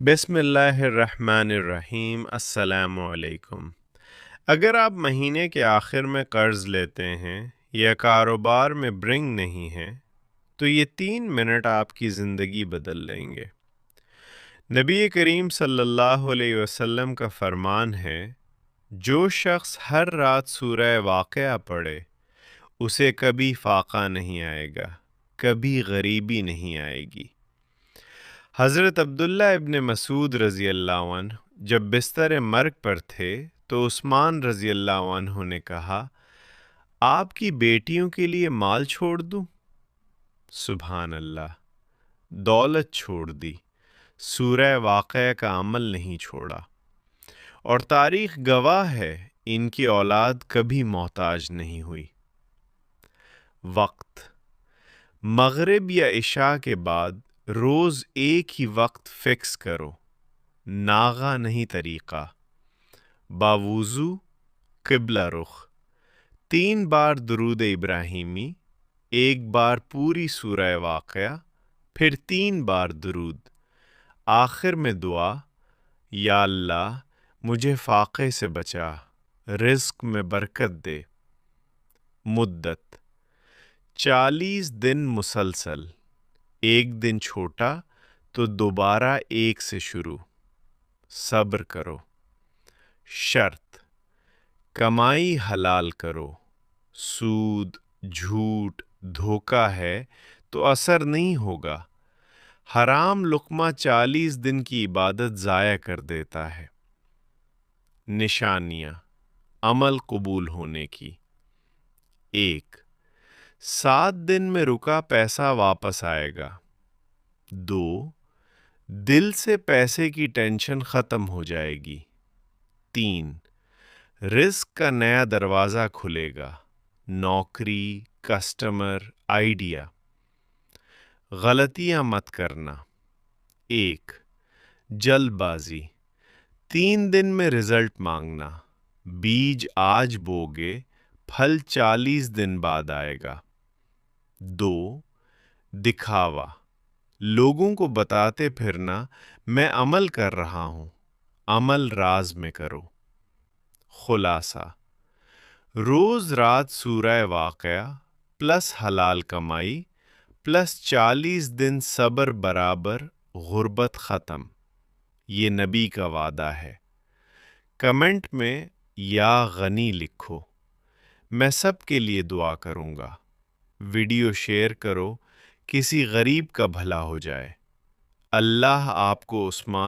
بسم اللہ الرحمن الرحیم۔ السلام علیکم۔ اگر آپ مہینے کے آخر میں قرض لیتے ہیں یا کاروبار میں برنگ نہیں ہیں تو یہ 3 منٹ آپ کی زندگی بدل لیں گے۔ نبی کریم صلی اللہ علیہ وسلم کا فرمان ہے، جو شخص ہر رات سورہ واقعہ پڑھے اسے کبھی فاقہ نہیں آئے گا، کبھی غریبی نہیں آئے گی۔ حضرت عبداللہ ابن مسعود رضی اللہ عنہ جب بستر مرگ پر تھے تو عثمان رضی اللہ عنہ نے کہا، آپ کی بیٹیوں کے لیے مال چھوڑ دوں؟ سبحان اللہ، دولت چھوڑ دی، سورہ واقعہ کا عمل نہیں چھوڑا۔ اور تاریخ گواہ ہے ان کی اولاد کبھی محتاج نہیں ہوئی۔ وقت مغرب یا عشاء کے بعد روز ایک ہی وقت فکس کرو، ناغہ نہیں طریقہ۔ باوضو، قبلہ رخ، 3 بار درود ابراہیمی، 1 بار پوری سورہ واقعہ، پھر 3 بار درود، آخر میں دعا، یا اللہ مجھے فاقے سے بچا، رزق میں برکت دے۔ مدت 40 دن مسلسل، 1 دن چھوٹا تو دوبارہ 1 سے شروع، صبر کرو۔ شرط کمائی حلال کرو، سود، جھوٹ، دھوکہ ہے تو اثر نہیں ہوگا۔ حرام لقمہ 40 دن کی عبادت ضائع کر دیتا ہے۔ نشانیاں عمل قبول ہونے کی: 1 7 دن میں رکا پیسہ واپس آئے گا۔ 2 دل سے پیسے کی ٹینشن ختم ہو جائے گی۔ 3 رزق کا نیا دروازہ کھلے گا، نوکری، کسٹمر، آئیڈیا۔ غلطیاں مت کرنا: 1 جلد بازی، 3 دن میں رزلٹ مانگنا، بیج آج بوگے، پھل 40 دن بعد آئے گا۔ 2 دکھاوا، لوگوں کو بتاتے پھرنا میں عمل کر رہا ہوں، عمل راز میں کرو۔ خلاصہ: روز رات سورہ واقعہ پلس حلال کمائی پلس 40 دن صبر برابر غربت ختم۔ یہ نبی کا وعدہ ہے۔ کمنٹ میں یا غنی لکھو، میں سب کے لیے دعا کروں گا۔ ویڈیو شیئر کرو، کسی غریب کا بھلا ہو جائے۔ اللہ آپ کو عثمان